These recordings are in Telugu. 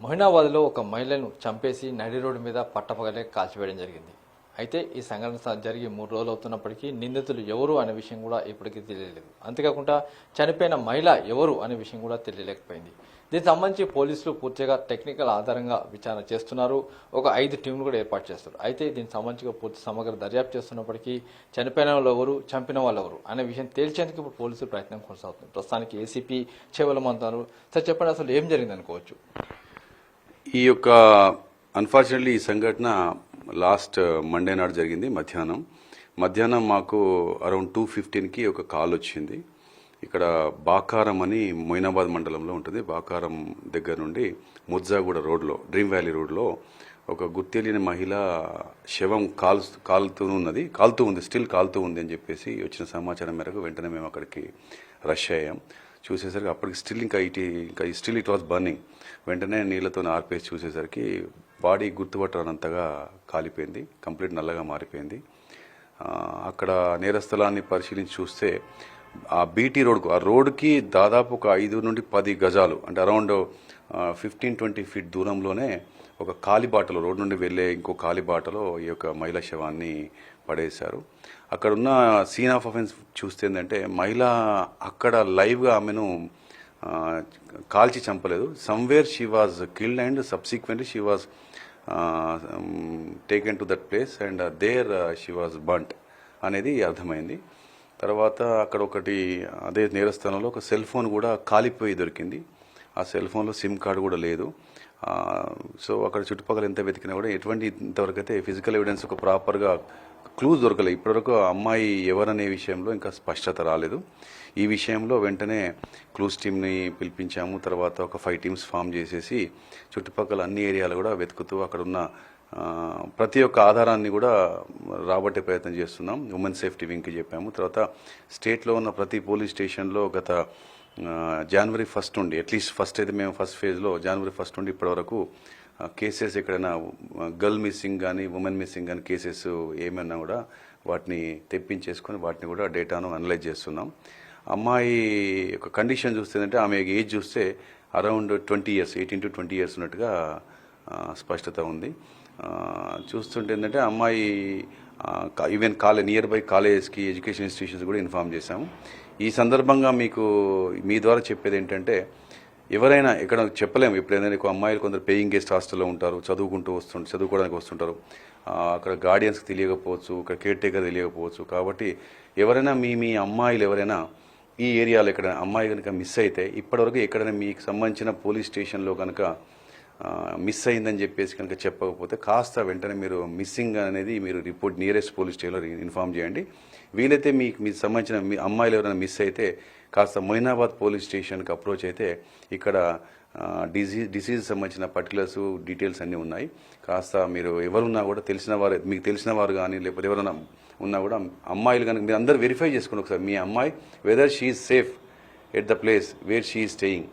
మొయినాబాద్లో ఒక మహిళను చంపేసి నడి రోడ్డు మీద పట్టపగలే కాల్చివేయడం జరిగింది. అయితే ఈ సంఘటన జరిగి 3 రోజులు అవుతున్నప్పటికీ నిందితులు ఎవరు అనే విషయం కూడా ఇప్పటికీ తెలియలేదు. అంతేకాకుండా చనిపోయిన మహిళ ఎవరు అనే విషయం కూడా తెలియలేకపోయింది. దీనికి సంబంధించి పోలీసులు పూర్తిగా టెక్నికల్ ఆధారంగా విచారణ చేస్తున్నారు. ఒక 5 టీంలు కూడా ఏర్పాటు చేస్తారు. అయితే దీనికి సంబంధించి పూర్తి సమగ్ర దర్యాప్తు చేస్తున్నప్పటికీ చనిపోయిన వాళ్ళు ఎవరు, చంపిన వాళ్ళు ఎవరు అనే విషయం తేల్చేందుకు ఇప్పుడు పోలీసులు ప్రయత్నం కొనసాగుతుంది. ప్రస్తుతానికి ఏసీపీ చేవలమంటారు. సార్ చెప్పండి, అసలు ఏం జరిగింది అనుకోవచ్చు? ఈ యొక్క అన్ఫార్చునేట్లీ ఈ సంఘటన లాస్ట్ మండే నాడు జరిగింది. మధ్యాహ్నం మాకు అరౌండ్ 2:15కి ఒక కాల్ వచ్చింది. ఇక్కడ బాకారం అని మొయినాబాద్ మండలంలో ఉంటుంది. బాకారం దగ్గర నుండి ముర్జాగూడ రోడ్లో, డ్రీమ్ వ్యాలీ రోడ్లో ఒక గుర్తెలియని మహిళ శవం కాలుతూ ఉంది, స్టిల్ కాలుతూ ఉంది అని చెప్పేసి వచ్చిన సమాచారం మేరకు వెంటనే మేము అక్కడికి రష్ అయ్యాం. చూసేసరికి అప్పటికి స్టిల్ ఇట్ వాస్ బర్నింగ్. వెంటనే నీళ్లతో ఆర్పేసి చూసేసరికి బాడీ గుర్తుపట్టనంతగా కాలిపోయింది, కంప్లీట్ నల్లగా మారిపోయింది. అక్కడ నేరస్థలాన్ని పరిశీలించి చూస్తే ఆ బీటీ రోడ్కు, ఆ రోడ్డుకి దాదాపు ఒక 5 నుండి 10 గజాలు, అంటే అరౌండ్ 15-20 ఫీట్ దూరంలోనే ఒక కాలిబాటలో, రోడ్డు నుండి వెళ్లే ఇంకో కాలిబాటలో ఈ యొక్క మహిళా శవాన్ని పడేశారు. అక్కడ ఉన్న సీన్ ఆఫ్ అఫెన్స్ చూస్తే ఏంటంటే మహిళ అక్కడ లైవ్గా ఆమెను కాల్చి చంపలేదు. Somewhere she was killed and subsequently she was taken to that place and there she was burnt అనేది అర్థమైంది. తర్వాత అక్కడ ఒకటి అదే నేరస్థానంలో ఒక సెల్ ఫోన్ కూడా కాలిపోయి దొరికింది. ఆ సెల్ ఫోన్లో సిమ్ కార్డు కూడా లేదు. సో అక్కడ చుట్టుపక్కల ఎంత వెతికినా కూడా ఇంతవరకు అయితే ఫిజికల్ ఎవిడెన్స్ ఒక ప్రాపర్గా క్లూస్ దొరకలేదు. ఇప్పటివరకు అమ్మాయి ఎవరనే విషయంలో ఇంకా స్పష్టత రాలేదు. ఈ విషయంలో వెంటనే క్లూస్ టీమ్ని పిలిపించాము. తర్వాత ఒక 5 టీమ్స్ ఫామ్ చేసేసి చుట్టుపక్కల అన్ని ఏరియాలు కూడా వెతుకుతూ అక్కడ ఉన్న ప్రతి ఒక్క ఆధారాన్ని కూడా రాబట్టే ప్రయత్నం చేస్తున్నాం. ఉమెన్ సేఫ్టీ వింగ్కి చెప్పాము. తర్వాత స్టేట్లో ఉన్న ప్రతి పోలీస్ స్టేషన్లో గత జనవరి 1 నుండి, అట్లీస్ట్ ఫస్ట్ అయితే మేము ఫస్ట్ ఫేజ్లో జనవరి 1 నుండి ఇప్పటివరకు కేసెస్ ఎక్కడైనా గర్ల్ మిస్సింగ్ కానీ ఉమెన్ మిస్సింగ్ కానీ కేసెస్ ఏమైనా కూడా వాటిని తెప్పించేసుకొని వాటిని కూడా డేటాను అనలైజ్ చేస్తున్నాం. అమ్మాయి యొక్క కండిషన్ చూస్తేంటే ఆమె ఏజ్ చూస్తే అరౌండ్ 20 ఇయర్స్, 18 to 20 ఇయర్స్ ఉన్నట్టుగా స్పష్టత ఉంది. చూస్తుంటే ఏంటంటే అమ్మాయి ఈవెన్ నియర్ బై కాలేజెస్కి, ఎడ్యుకేషన్ ఇన్స్టిట్యూషన్స్ కూడా ఇన్ఫార్మ్ చేశాము. ఈ సందర్భంగా మీ ద్వారా చెప్పేది ఏంటంటే, ఎవరైనా ఎక్కడ చెప్పలేము. ఇప్పుడు ఏదైనా అమ్మాయిలు కొందరు పేయింగ్ గెస్ట్ హాస్టల్లో ఉంటారు, చదువుకోవడానికి వస్తుంటారు. అక్కడ గార్డియన్స్కి తెలియకపోవచ్చు, ఇక్కడ కేర్ టేకర్ తెలియకపోవచ్చు. కాబట్టి ఎవరైనా మీ అమ్మాయిలు ఎవరైనా ఈ ఏరియాలో ఎక్కడైనా అమ్మాయి కనుక మిస్ అయితే, ఇప్పటివరకు ఎక్కడైనా మీకు సంబంధించిన పోలీస్ స్టేషన్లో కనుక మిస్ అయిందని చెప్పేసి కనుక చెప్పకపోతే కాస్త వెంటనే మీరు మిస్సింగ్ అనేది మీరు రిపోర్ట్ నియరెస్ట్ పోలీస్ స్టేషన్లో ఇన్ఫామ్ చేయండి. వీలైతే మీకు సంబంధించిన మీ అమ్మాయిలు ఎవరైనా మిస్ అయితే కాస్త మొయినాబాద్ పోలీస్ స్టేషన్కి అప్రోచ్ అయితే ఇక్కడ డిసీజ్ సంబంధించిన పర్టికులర్స్, డీటెయిల్స్ అన్నీ ఉన్నాయి. కాస్త మీరు ఎవరున్నా కూడా మీకు తెలిసిన వారు కానీ లేకపోతే ఎవరైనా ఉన్నా కూడా అమ్మాయిలు కనుక మీరు అందరూ వెరిఫై చేసుకోండి ఒకసారి. మీ అమ్మాయి whether she is safe at the place where she is staying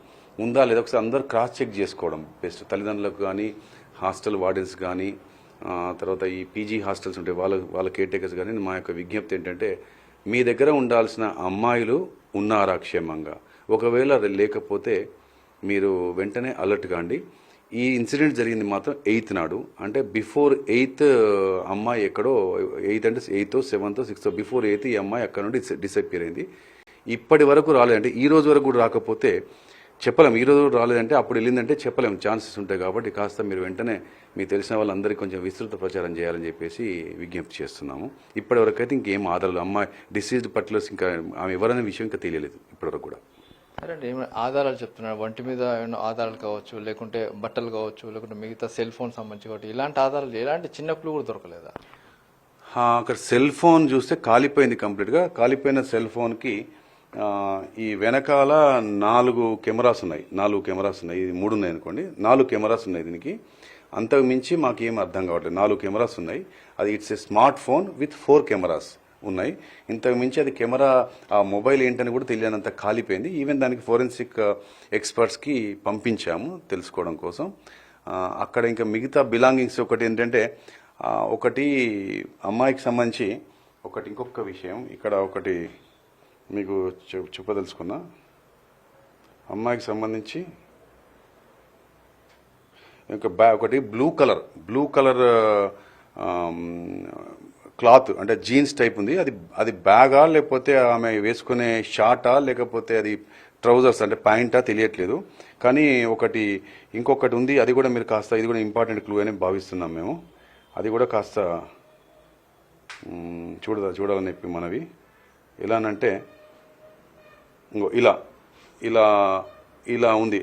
ఉందా లేదా ఒకసారి అందరూ క్రాస్ చెక్ చేసుకోవడం బెస్ట్. తల్లిదండ్రులకు కానీ, హాస్టల్ వార్డెన్స్ కానీ, తర్వాత ఈ పీజీ హాస్టల్స్ ఉంటాయి వాళ్ళ కేర్ టేకర్స్ కానీ మా యొక్క విజ్ఞప్తి ఏంటంటే, మీ దగ్గర ఉండాల్సిన అమ్మాయిలు ఉన్నారా క్షేమంగా? ఒకవేళ లేకపోతే మీరు వెంటనే అలర్ట్ కాండి. ఈ ఇన్సిడెంట్ జరిగింది మాత్రం 8th నాడు, అంటే బిఫోర్ 8th అమ్మాయి ఎక్కడో 8th అంటే 8th, 7th, 6th before 8th ఈ అమ్మాయి అక్కడ నుండి డిసప్పియర్ అయింది. ఇప్పటి వరకు రాలేదంటే, ఈ రోజు వరకు కూడా రాకపోతే చెప్పలేం. ఈ రోజు రాలేదంటే అప్పుడు వెళ్ళిందంటే చెప్పలేం, ఛాన్సెస్ ఉంటాయి. కాబట్టి కాస్త మీరు వెంటనే మీకు తెలిసిన వాళ్ళందరికీ కొంచెం విస్తృత ప్రచారం చేయాలని చెప్పేసి విజ్ఞప్తి చేస్తున్నాము. ఇప్పటివరకు అయితే ఇంకేం ఆధారాలు, అమ్మాయి డిసీజ్డ్ పర్టికులర్స్ ఇంకా ఆమె ఎవరనే విషయం ఇంకా తెలియలేదు ఇప్పటివరకు కూడా. సరే అండి, ఏమైనా ఆధారాలు చెప్తున్నారు, ఒంటి మీద ఏమైనా ఆధారాలు కావచ్చు, లేకుంటే బట్టలు కావచ్చు, లేకుంటే మిగతా సెల్ ఫోన్ సంబంధించి కాబట్టి ఇలాంటి ఆధారాలు ఎలాంటి చిన్న క్లూ కూడా దొరకలేదా? అక్కడ సెల్ ఫోన్ చూస్తే కాలిపోయింది కంప్లీట్గా. కాలిపోయిన సెల్ ఫోన్కి ఈ వెనకాల 4 కెమెరాస్ ఉన్నాయి. 4 కెమెరాస్ ఉన్నాయి. ఇది 3 ఉన్నాయి అనుకోండి, 4 కెమెరాస్ ఉన్నాయి దీనికి. అంతకు మించి మాకేం అర్థం కావట్లేదు. 4 కెమెరాస్ ఉన్నాయి. అది it's a smart phone with 4 cameras ఉన్నాయి. ఇంతకు మించి అది కెమెరా, ఆ మొబైల్ ఏంటని కూడా తెలియనంత కాలిపోయింది. ఈవెన్ దానికి ఫోరెన్సిక్ ఎక్స్పర్ట్స్కి పంపించాము తెలుసుకోవడం కోసం. అక్కడ ఇంకా మిగతా బిలాంగింగ్స్ ఒకటి ఏంటంటే, ఒకటి అమ్మాయికి సంబంధించి ఇంకొక విషయం ఇక్కడ ఒకటి మీకు చెప్పదలుచుకున్నా. అమ్మాయికి సంబంధించి ఇంకా ఒకటి బ్లూ కలర్ క్లాత్ అంటే జీన్స్ టైప్ ఉంది. అది బ్యాగా లేకపోతే ఆమె వేసుకునే షార్టా లేకపోతే అది ట్రౌజర్స్ అంటే ప్యాంటా తెలియట్లేదు. కానీ ఇంకొకటి ఉంది, అది కూడా మీరు కాస్త, ఇది కూడా ఇంపార్టెంట్ క్లూ అని భావిస్తున్నాం మేము. అది కూడా కాస్త చూడాలని చెప్పి మనవి. ఎలానంటే ఇంకో ఇలా ఉంది.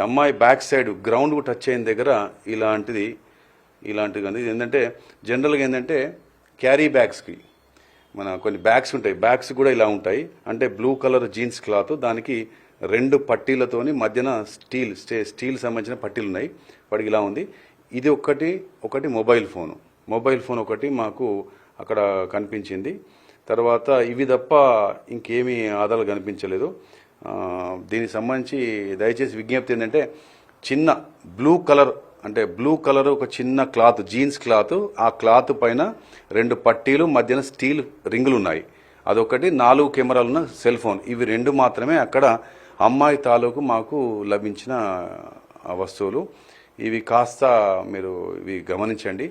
అమ్మాయి బ్యాక్ సైడ్ గ్రౌండ్ టచ్ అయిన దగ్గర ఇలాంటిది ఇది ఏంటంటే జనరల్గా ఏంటంటే క్యారీ బ్యాగ్స్కి మన కొన్ని బ్యాగ్స్ ఉంటాయి, బ్యాగ్స్ కూడా ఇలా ఉంటాయి. అంటే బ్లూ కలర్ జీన్స్ క్లాత్, దానికి 2 పట్టీలతోని మధ్యన స్టీల్ సంబంధించిన పట్టీలు ఉన్నాయి. వాడికి ఇలా ఉంది. ఇది ఒకటి మొబైల్ ఫోన్ ఒకటి మాకు అక్కడ కనిపించింది. తర్వాత ఇవి తప్ప ఇంకేమీ ఆధారాలు కనిపించలేదు. దీనికి సంబంధించి దయచేసి విజ్ఞప్తి ఏంటంటే చిన్న బ్లూ కలర్ ఒక చిన్న క్లాత్, జీన్స్ క్లాత్, ఆ క్లాత్ పైన 2 పట్టీలు మధ్యన స్టీల్ రింగులు ఉన్నాయి. అదొకటి 4 కెమెరాలు ఉన్న సెల్ ఫోన్. ఇవి 2 మాత్రమే అక్కడ అమ్మాయి తాలూకు మాకు లభించిన వస్తువులు. ఇవి కాస్త మీరు ఇవి గమనించండి.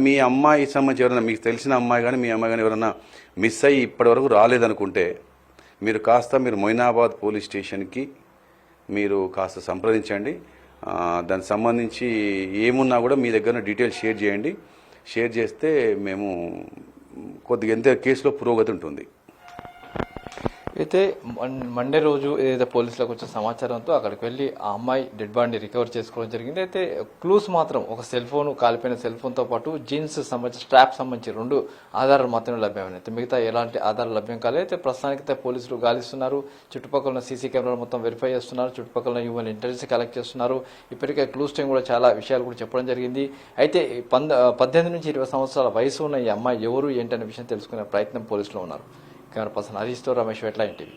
మీ అమ్మాయి సంబంధించి ఎవరైనా మీకు తెలిసిన అమ్మాయి కానీ మీ అమ్మాయి కానీ ఎవరైనా మిస్ అయ్యి ఇప్పటివరకు రాలేదనుకుంటే మీరు మొయినాబాద్ పోలీస్ స్టేషన్కి మీరు కాస్త సంప్రదించండి. దానికి సంబంధించి ఏమున్నా కూడా మీ దగ్గర డీటెయిల్స్ షేర్ చేయండి. షేర్ చేస్తే మేము కొద్దిగా ఎంత కేసులో పురోగతి ఉంటుంది. అయితే మండే రోజు ఏదైతే పోలీసులకు వచ్చిన సమాచారంతో అక్కడికి వెళ్ళి ఆ అమ్మాయి డెడ్ బాడీని రికవర్ చేసుకోవడం జరిగింది. అయితే క్లూస్ మాత్రం ఒక సెల్ ఫోన్, కాలిపోయిన సెల్ ఫోన్తో పాటు జీన్స్ సంబంధించి స్ట్రాప్ సంబంధించి 2 ఆధారాలు మాత్రమే లభ్యమైనాయి. అయితే మిగతా ఎలాంటి ఆధారాలు లభ్యం కాలేదు. అయితే ప్రస్తుతానికి పోలీసులు గాలిస్తున్నారు. చుట్టుపక్కల ఉన్న సీసీ కెమెరాలు మొత్తం వెరిఫై చేస్తున్నారు. చుట్టుపక్కల హ్యూమన్ ఇంటెలిజెన్స్ కలెక్ట్ చేస్తున్నారు. ఇప్పటికే క్లూస్ టీం కూడా చాలా విషయాలు కూడా చెప్పడం జరిగింది. అయితే 18 నుంచి 20 సంవత్సరాల వయసు ఉన్న ఈ అమ్మాయి ఎవరు ఏంటనే విషయం తెలుసుకునే ప్రయత్నం పోలీసులు ఉన్నారు. Camera person హరీష్తో Ramesh వెట్ల ఇంటివి.